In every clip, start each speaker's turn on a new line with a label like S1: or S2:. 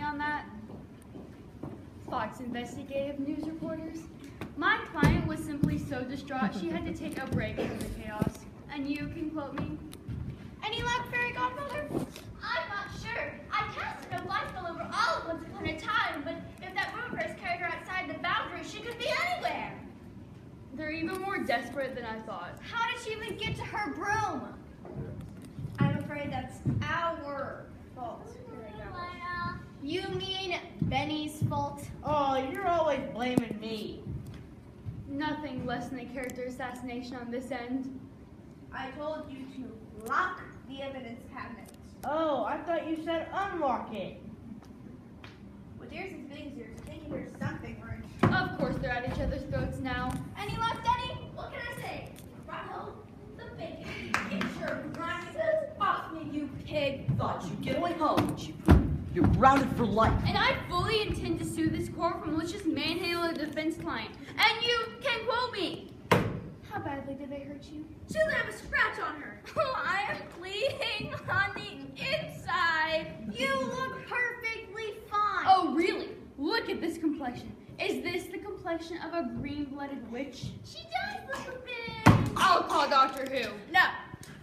S1: on that? Fox investigative news reporters. My client was simply so distraught she had to take a break from the chaos. And you can quote me?
S2: Any luck, fairy godmother?
S3: I'm not sure. I cast a light spell over all of Once Upon a Time, but if that rumor has carried her outside the boundary, she could be anywhere.
S1: They're even more desperate than I thought.
S2: How did she even get to her broom? I'm afraid that's our fault. You mean Benny's fault?
S4: Oh, you're always blaming me.
S1: Nothing less than a character assassination on this end.
S2: I told you to lock the evidence cabinet.
S4: Oh, I thought you said unlock it.
S2: With ears as big as yours, I think there's something right.
S1: Of course, they're at each other's throats now.
S2: Any luck, Denny?
S3: What can I say? Bravo, the bacon. Get your glasses off me, you pig.
S5: Thought you'd get away home. You're grounded for life.
S1: And I fully intend to sue this court for malicious manhandling of a defense client. And you can quote me. How badly did they hurt you?
S3: She doesn't have a scratch on her.
S2: Oh, I am bleeding on the inside. You look perfectly fine.
S1: Oh, really? Look at this complexion. Is this the complexion of a green-blooded witch?
S3: She does look a bit.
S1: I'll call Doctor Who.
S2: No,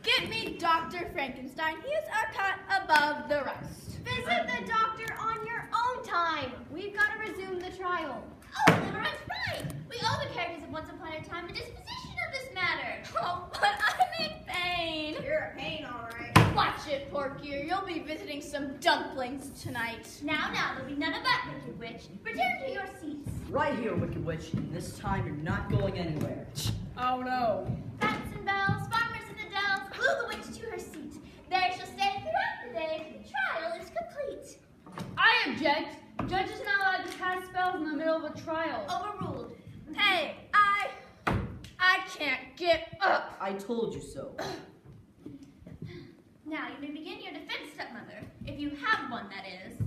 S2: get me Dr. Frankenstein. He is a cut above the rest. Visit the doctor on your own time. We've got to resume the trial.
S3: Oh, Limerence, right. We owe the characters of Once Upon a Time a disposition of this matter.
S2: Oh, but I'm in pain. You're a pain, all right. Watch it, Porky. You'll be visiting some dumplings tonight.
S3: Now, there'll be none of that, Wicked Witch. Return to your seats.
S5: Right here, Wicked Witch, and this time you're not going anywhere.
S4: Oh no.
S3: Bats and bells, farmers in the dells, glue the witch to her seat. There she'll stay throughout the day till the trial is complete.
S1: I object. Judges are not allowed to cast spells in the middle of a trial.
S3: Overruled.
S2: Hey, I can't get up.
S5: I told you so.
S3: Now you may begin your defense, stepmother, if you have one, that is.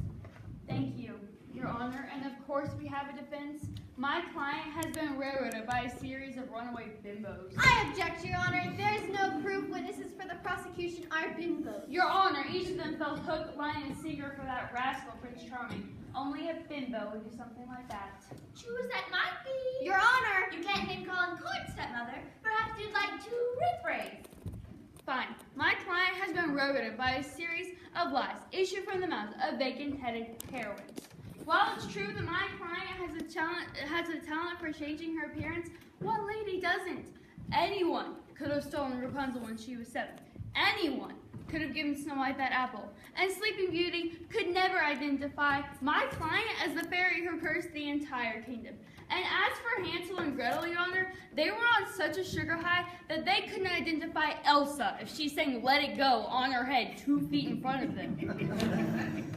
S1: Thank you, Your Honor. And of course we have a defense. My client has been railroaded by a series of runaway bimbos.
S2: I object, Your Honor. There's no proof witnesses for the prosecution are bimbos.
S1: Your Honor, each of them fell hook, line, and sinker for that rascal, Prince Charming. Only a bimbo would do something like that.
S3: True as that might be.
S2: Your Honor!
S3: You can't name call in court, stepmother. Perhaps you'd like to rephrase.
S1: Fine. My client has been railroaded by a series of lies issued from the mouths of vacant-headed heroines. While it's true that my client has a talent for changing her appearance, what lady doesn't? Anyone could have stolen Rapunzel when she was 7. Anyone could have given Snow White that apple. And Sleeping Beauty could never identify my client as the fairy who cursed the entire kingdom. And as for Hansel and Gretel, Your Honor, they were on such a sugar high that they couldn't identify Elsa if she sang Let It Go on her head 2 feet in front of them.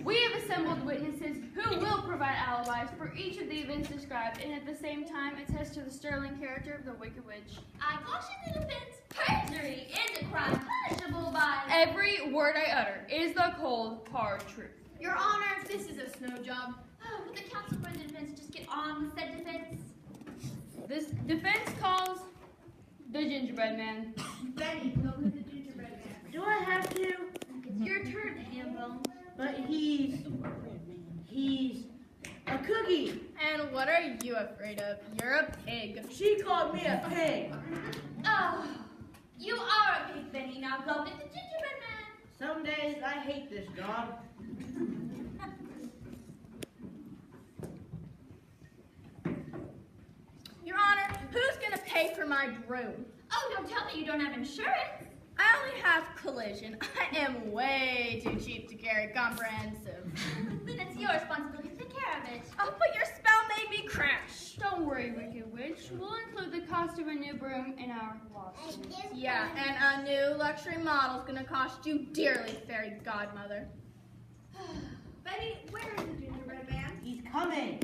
S1: We have assembled witnesses who will provide alibis for each of the events described and at the same time attest to the sterling character of the Wicked Witch.
S3: I caution the defense. Perjury is a crime punishable by...
S1: Every word I utter is the cold, hard truth.
S2: Your Honor, this is a snow job.
S3: Oh, would the counsel for the defense just get on with said defense?
S1: This defense calls the gingerbread man.
S2: Benny, go with the gingerbread man.
S4: Do I have to?
S3: It's your turn, Hambone.
S4: But he's a cookie.
S2: And what are you afraid of? You're a pig.
S4: She called me a pig.
S3: Oh, you are a pig, Benny. Now go get the gingerbread man.
S4: Some days I hate this job.
S2: Your Honor, who's gonna pay for my broom?
S3: Oh, don't tell me you don't have insurance.
S2: I only have collision. I am way too cheap to carry comprehensive.
S3: Then it's your responsibility to take care of it.
S2: Oh, but your spell made me crash.
S1: Don't worry, Wicked Witch. We'll include the cost of a new broom in our lawsuit.
S2: Yeah, and a new luxury model's gonna cost you dearly, fairy godmother. Betty, where is the gingerbread man?
S4: He's coming.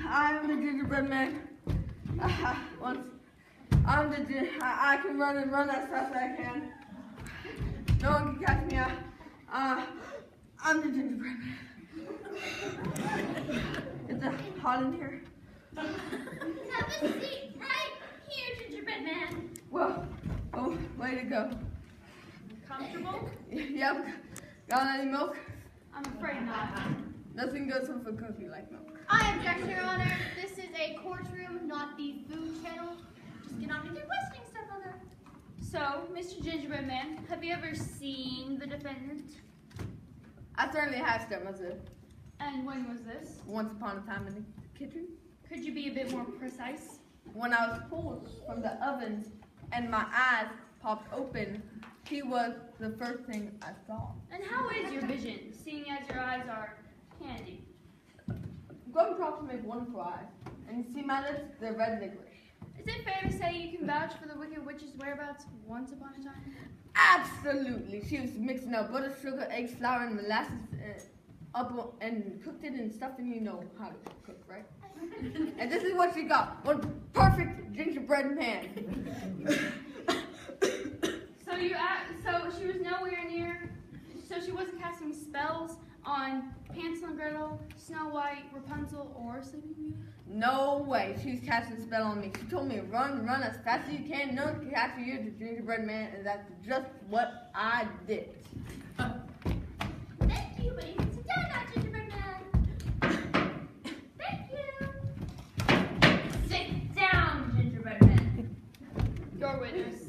S6: I'm the gingerbread man. I can run and run as fast as I can. No one can catch me. I'm the gingerbread man. Is it hot in here?
S3: Now,
S6: Way to go.
S1: Comfortable?
S6: Yep. Got any milk?
S1: I'm afraid not.
S6: Nothing goes with a cookie like milk.
S2: I object, Your Honor. This is a courtroom, not the food channel.
S3: Just get on with your questioning, stepmother.
S1: So, Mr. Gingerbread Man, have you ever seen the defendant?
S6: I certainly have, stepmother.
S1: And when was this?
S6: Once upon a time in the kitchen.
S1: Could you be a bit more precise?
S6: When I was pulled from the ovens and my eyes popped open, he was the first thing I saw.
S1: And how is your vision, seeing as your eyes are candy?
S6: Golden props make wonderful eyes. And you see my lips? They're red licorice.
S1: Is it fair to say you can vouch for the Wicked Witch's whereabouts once upon a time?
S6: Absolutely. She was mixing up butter, sugar, eggs, flour, and molasses and cooked it in stuff, and you know how to cook, right? And this is what she got. One perfect gingerbread man.
S1: So she was nowhere near, so she wasn't casting spells on Hansel and Gretel, Snow White, Rapunzel, or Sleeping Beauty?
S6: No way. She was casting a spell on me. She told me, run as fast as you can. No one can catch you, the gingerbread man, and that's just what I did.
S3: Thank you, but you can sit down now, gingerbread man. Thank you. Sit down, gingerbread man.
S1: Your witness.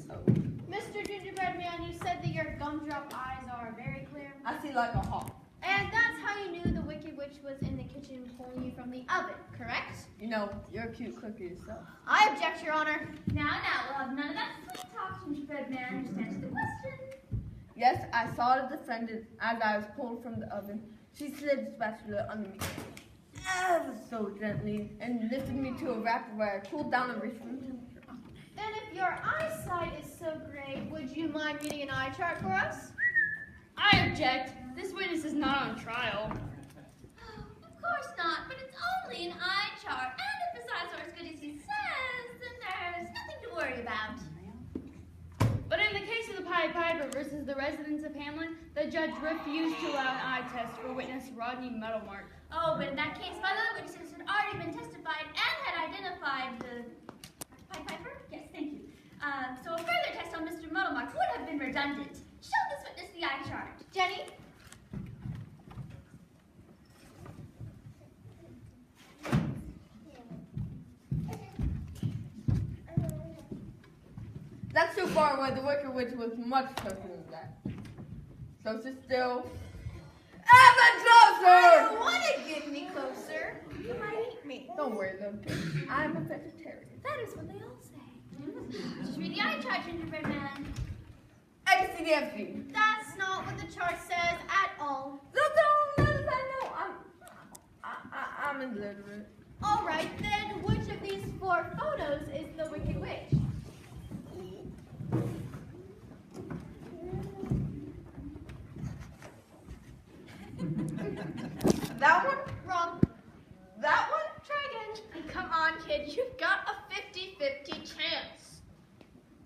S2: Mr. Gingerbread Man, you said that your gumdrop eyes are very clear.
S6: I see like a hawk.
S2: And that's how you knew the Wicked Witch was in the kitchen pulling you from the oven, correct?
S6: You know, you're a cute cookie yourself.
S2: I object, Your Honor.
S3: Now, we'll have none of that sweet talk, gingerbread man. Just answer the question.
S6: Yes, I saw the defendant as I was pulled from the oven. She slid the spatula under me ever so gently and lifted me to a wrapper where I cooled down and reached for the temperature.
S2: Then if your eyesight is so great, would you mind reading an eye chart for us?
S1: I object. This witness is not on trial.
S3: Of course not, but it's only an eye chart. And if his eyes are as good as he says, then there's nothing to worry about.
S1: But in the case of the Pied Piper versus the residents of Hamlin, the judge refused to allow an eye test for witness Rodney Meadowmark.
S3: Oh, but in that case, my other witnesses had already been testified and had identified the Pied Piper? Yes, thank you. So a further test on Mr. Muddlemark would have been redundant. Show this witness the eye chart.
S2: Jenny?
S6: That's too far away. The Wicked Witch was much closer than that. So sit still. Ever
S2: I
S6: closer!
S2: don't want to get any closer. You might eat me.
S6: Don't worry, little pig. I'm a vegetarian.
S3: That is what they all say. Just read the eye chart, gingerbread man.
S6: XCDFG.
S2: That's not what the chart says at all.
S6: Don't let us know. I'm illiterate.
S2: All right, then which of these 4 photos is the Wicked Witch?
S6: That one?
S2: Wrong.
S6: That one?
S2: Try again. Come on, kid. You've got a 50-50 chance.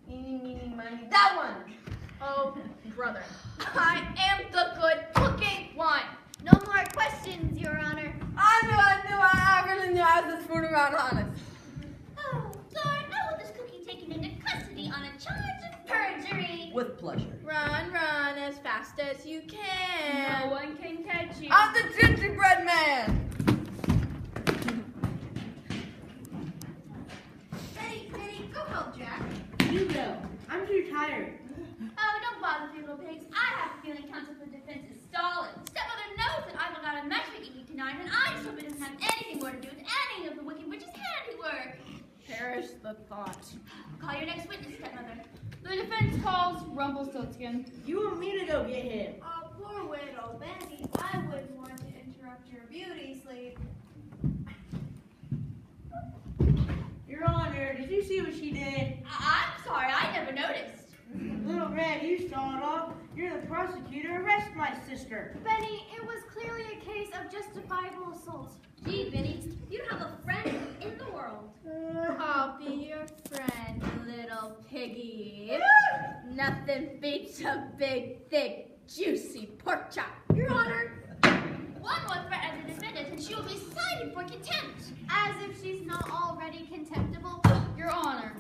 S6: Eeny, meeny, miny. That one!
S2: Oh, brother. I am the good-looking one. No more questions, Your Honor.
S6: I really knew I was just fooling around honest.
S3: Oh, Lord, I want this cookie taken into custody on a charge of perjury.
S5: With pleasure.
S2: Run as fast as you can.
S1: No one can catch you.
S6: I'm the gingerbread man!
S2: Betty, go help Jack.
S4: You go. I'm too tired.
S3: Oh, don't bother, you little pigs. I have a feeling counsel for defense is stalling. Stepmother knows that I got a matchmaking meet tonight, and I just hope it doesn't have anything more to do with any of the Wicked Witch's handiwork.
S2: Perish the thought.
S3: Call your next witness, stepmother.
S1: The defense calls Rumpelstiltskin.
S4: You want me to go get him?
S2: Oh, poor widow Benny. I wouldn't want to interrupt your beauty sleep.
S4: Your Honor, did you see what she did?
S3: I'm sorry, I never noticed.
S4: Little Red, you saw it all. You're the prosecutor. Arrest my sister.
S2: Benny, it was clearly a case of justifiable assault.
S3: Gee, Benny, you don't have a friend in the world.
S2: I'll be your friend, little piggy. Nothing beats a big, thick, juicy pork chop. Your Honor.
S3: One more threat as a defendant, and she will be cited for contempt.
S2: As if she's not already contemptible.
S1: Your Honor.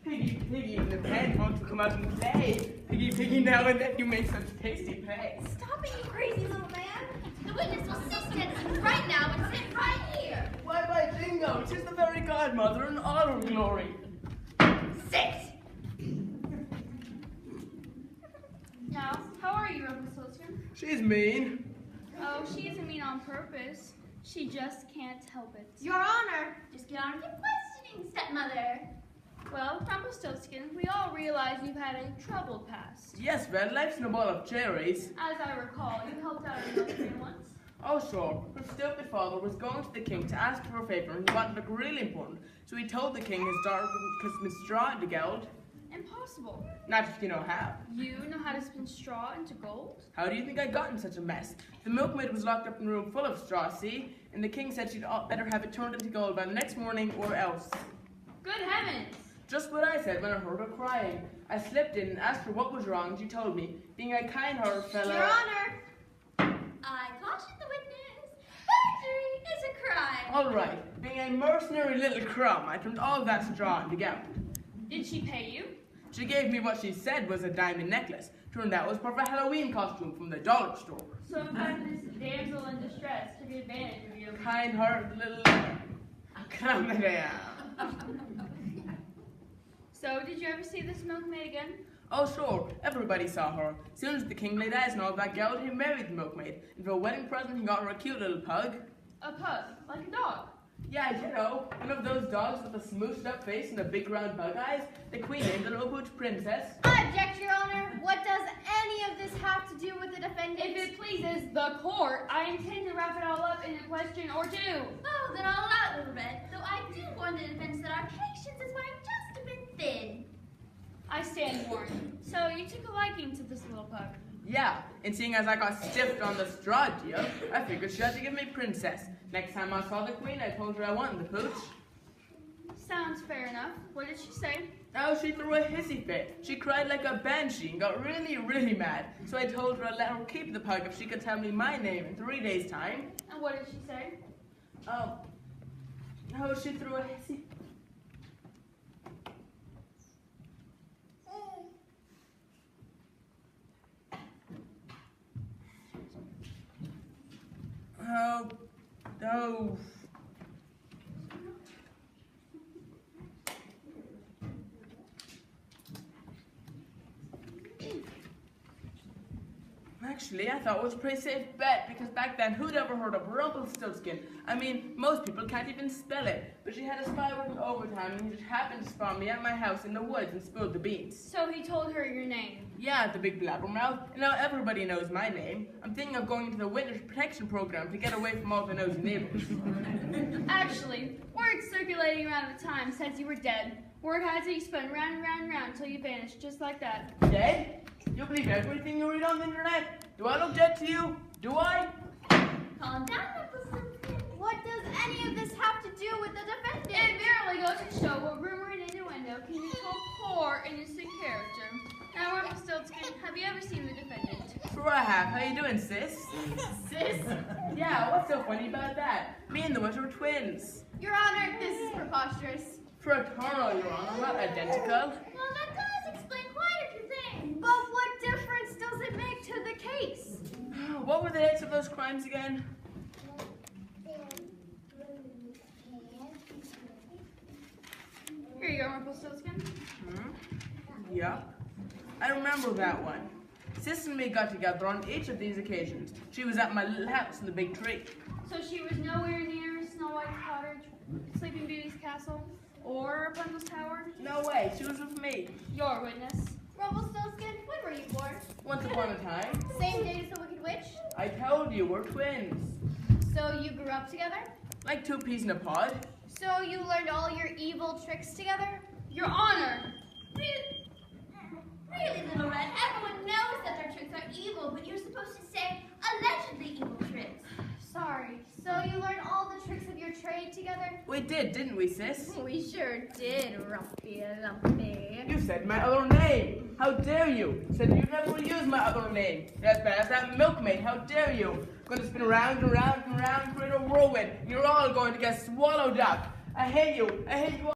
S7: Piggy, if the man wants to come come out and play. Piggy, piggy, now and then you make such tasty play.
S2: Stop it, you crazy little man.
S3: The witness will cease dancing right now and sit right here.
S7: Why, by jingo, 'tis the very godmother in all her glory.
S3: Sit.
S1: Now, how are you, Rumpelstiltskin?
S7: She's mean.
S1: Oh, she isn't mean on purpose. She just can't help it.
S2: Your Honor.
S3: Just get on with your questioning, stepmother.
S1: Well, Rumpelstiltskin, we all realize you've had a troubled past.
S7: Yes, Red, life's no bowl of cherries.
S1: As I recall, you helped out a milkman once.
S7: Oh, sure. Her stupid father was going to the king to ask for a favor and he wanted to look really important. So he told the king his daughter could spin straw into gold.
S1: Impossible.
S7: Not if you know how.
S1: You know how to spin straw into gold?
S7: How do you think I got in such a mess? The milkmaid was locked up in a room full of straw, see? And the king said she'd better have it turned into gold by the next morning or else.
S1: Good heavens!
S7: Just what I said when I heard her crying. I slipped in and asked her what was wrong. She told me, being a kind-hearted fellow.
S2: Your Honor.
S3: I caution the witness. Perjury is a crime.
S7: All right, being a mercenary little crumb, I turned all that straw into gold.
S1: Did she pay you?
S7: She gave me what she said was a diamond necklace. Turned out it was part of a Halloween costume from the dollar store.
S1: So in fact, this damsel in distress took advantage of you.
S7: Kind-hearted little crumb that I am.
S1: So, did you ever see this milkmaid again?
S7: Oh, sure. Everybody saw her. As soon as the king laid eyes on all that gold, he married the milkmaid. And for a wedding present, he got her a cute little pug.
S1: A pug, like a dog.
S7: Yeah, you know, one of those dogs with a smooshed up face and a big round bug eyes. The queen named the little pooch princess.
S2: I object, Your Honor. What does any of this have to do with the defendant?
S1: If it pleases the court, I intend to wrap it all up in a question or two.
S3: Oh, then I'll allow it, Little Red. Though I do warn the defense that our patience is wearing just a bit thin.
S1: I stand warned. So, you took a liking to this little pug.
S7: Yeah, and seeing as I got stiffed on the straw deal, I figured she had to give me princess. Next time I saw the queen, I told her I wanted the pooch.
S1: Sounds fair enough. What did she say?
S7: Oh, she threw a hissy fit. She cried like a banshee and got really, really mad. So I told her I'd let her keep the pug if she could tell me my name in 3 days' time.
S1: And what did she say?
S7: Oh, she threw a hissy... Oh. Actually, I thought it was a pretty safe bet because back then, who'd ever heard of Rumpelstiltskin? I mean, most people can't even spell it. But she had a spy working overtime and he just happened to spawn me at my house in the woods and spilled the beans.
S1: So he told her your name.
S7: Yeah, the big blabbermouth. And now everybody knows my name. I'm thinking of going into the witness protection program to get away from all the nosy neighbors.
S1: Actually, word circulating around at the time says you were dead. Word has it you spun round and round and round until you vanished, just like that.
S7: Dead? You believe everything you read on the internet? Do I look dead to you? Do I?
S3: Calm down, Rumpelstiltskin.
S2: What does any of this have to do with the defendant?
S1: It merely goes to show what rumor and innuendo can be told poor, innocent character. Now, Rumpelstiltskin, have you ever seen the defendant?
S7: Sure I have. How you doing, sis?
S1: Sis?
S7: Yeah, what's so funny about that? Me and the witch are twins.
S2: Your Honor, this is preposterous.
S7: Fraternal, Your Honor, not identical.
S3: Well, that does explain quite a few things.
S2: But what difference does it make to the case?
S7: What were the dates of those crimes again?
S1: Here you go, Rumpelstiltskin.
S7: Yeah. I remember that one. Sis and me got together on each of these occasions. She was at my little house in the big tree.
S1: So she was nowhere near Snow White's cottage, Sleeping Beauty's castle, or Rapunzel's tower?
S7: No way, she was with me.
S1: Your witness.
S2: Rumpelstiltskin, when were you born?
S7: Once upon a time.
S2: Same day as the Wicked Witch?
S7: I told you, we're twins.
S2: So you grew up together?
S7: Like 2 peas in a pod.
S2: So you learned all your evil tricks together?
S1: Your Honor!
S3: Really, Little Red, everyone knows that their tricks are evil, but you're supposed to say allegedly evil tricks.
S2: Sorry. So you learned all the tricks of your trade together?
S7: We did, didn't we, sis?
S2: We sure did, Rumpy Lumpy.
S7: You said my other name. How dare you? Said you'd never use my other name. As bad as that milkmaid. How dare you? Going to spin around and around and around, create a whirlwind. You're all going to get swallowed up. I hate you. I hate you all.